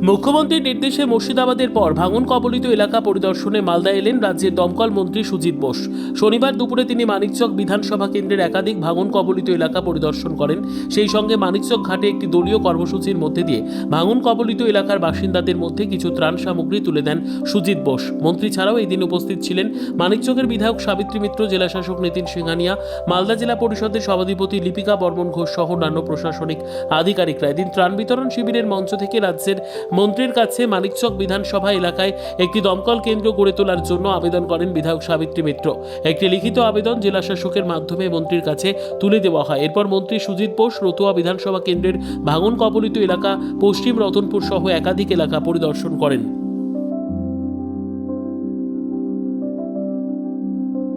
মুখ্যমন্ত্রীর নির্দেশে মুর্শিদাবাদের পর ভাঙন কবলিত এলাকা পরিদর্শনে মালদা এলেন রাজ্যের দমকল মন্ত্রী সুজিত বোস। শনিবার দুপুরে তিনি মানিকচক বিধানসভা কেন্দ্রের একাধিক ভাঙন কবলিত এলাকা পরিদর্শন করেন। সেই সঙ্গে মানিকচক ঘাটে একটি দলীয় কর্মসূচির মধ্যে দিয়ে ভাঙন কবলিত এলাকার বাসিন্দাদের মধ্যে কিছু ত্রাণ সামগ্রী তুলে দেন সুজিত বোস। মন্ত্রী ছাড়াও এই দিন উপস্থিত ছিলেন মানিকচকের বিধায়ক সাবিত্রী মিত্র, জেলাশাসক নীতিন সিংহানিয়া, মালদা জেলা পরিষদের সভাধিপতি লিপিকা বর্মন ঘোষ সহ অন্যান্য প্রশাসনিক আধিকারিকরা। এদিন ত্রাণ বিতরণ শিবিরের মঞ্চ থেকে রাজ্যের মন্ত্রীর কাছে মানিকচক বিধানসভা এলাকায় একটি দমকল কেন্দ্র গড়ে তোলার জন্য আবেদন করেন বিধায়ক সাবিত্রী মিত্র। একটি লিখিত আবেদন জেলা শাসকের মাধ্যমে মন্ত্রীর কাছে তুলে দেওয়া হয়। এরপর মন্ত্রী সুজিত বোস রতুয়া বিধানসভা কেন্দ্রের ভাঙন কবলিত এলাকা পশ্চিম রতনপুর সহ একাধিক এলাকা পরিদর্শন করেন।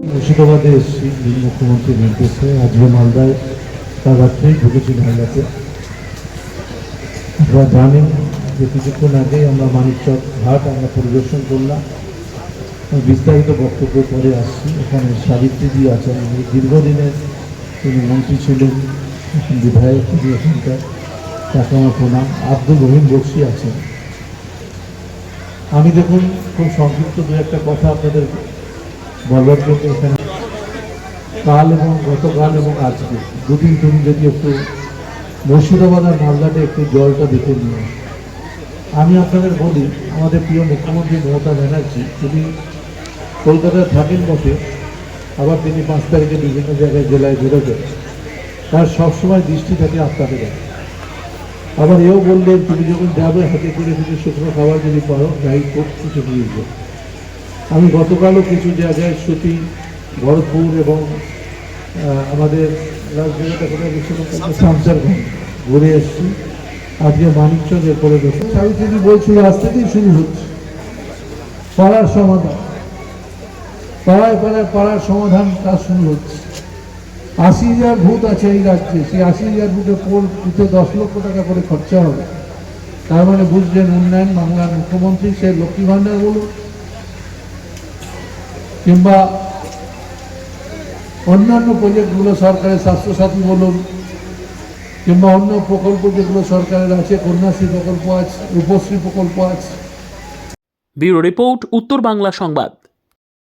মুর্শিদাবাদে এসেছি মুখ্যমন্ত্রীর নির্দেশে। আজকে মালদায় তার রাত্রেই ঢুকেছি মহিলাতে। আপনারা জানেন যে কিছুক্ষণ আগেই আমরা মানিকচক ঘাট পরিদর্শন করলাম। বিস্তারিত বক্তব্য পরে আসছি। এখানে সাবিত্রীজি আছেন, দীর্ঘদিনের তিনি মন্ত্রী ছিলেন, এখন বিধায়ক তিনি এখানকার, তাকে আমার প্রণাম। আব্দুল রহিম বক্সি আছেন। আমি দেখুন খুব সংক্ষিপ্ত দু একটা কথা আপনাদের বলবার জন্য এখানে কাল এবং গতকাল এবং আজকে দুদিন তুমি যদি একটু মুর্শিদাবাদ আর মালদাতে একটু জলটা দেখে নিয়ে। আমি আপনাদের বলি, আমাদের প্রিয় মুখ্যমন্ত্রী মমতা ব্যানার্জি তিনি কলকাতায় থাকেন বটে, আবার তিনি 5 তারিখে বিভিন্ন জায়গায় জেলায় বেরোবেন। তার সবসময় দৃষ্টি থাকে আপনাদের। আবার এও বললেন তুমি যখন যাবে হাতে করে কিছু শুকনো খাবার যদি পারো গাইড কোর্ট কিছু নিয়ে যাও। আমি গতকালও কিছু জায়গায় সুতি, ভরতপুর এবং আমাদের রাজধানীটা কোথায় গেছিলাম শামসারগঞ্জ ঘুরে এসেছি। আজকে মানিকচক এরপরে দেখুন সাবিত্রী বলছিল আজ থেকেই শুরু হচ্ছে পাড়ার সমাধান। পাড়ায় পাড়ায় পাড়ার সমাধান কাজ শুরু হচ্ছে। 80,000 ভূত আছে এই রাজ্যে, সেই 80,000 ভূতে পুঁতে 10 লক্ষ টাকা করে খরচা হবে। তার মানে বুঝলেন উন্নয়ন বাংলার মুখ্যমন্ত্রী, সে লক্ষ্মী ভাণ্ডার বলুন কিংবা অন্যান্য প্রজেক্টগুলো সরকারের স্বাস্থ্যসাথী বলুন কিংবা অন্য প্রকল্প যেগুলো সরকারের আছে, কন্যাশ্রী প্রকল্প আছে, রূপশ্রী প্রকল্প আছে। ব্যুরো রিপোর্ট, উত্তর বাংলা সংবাদ।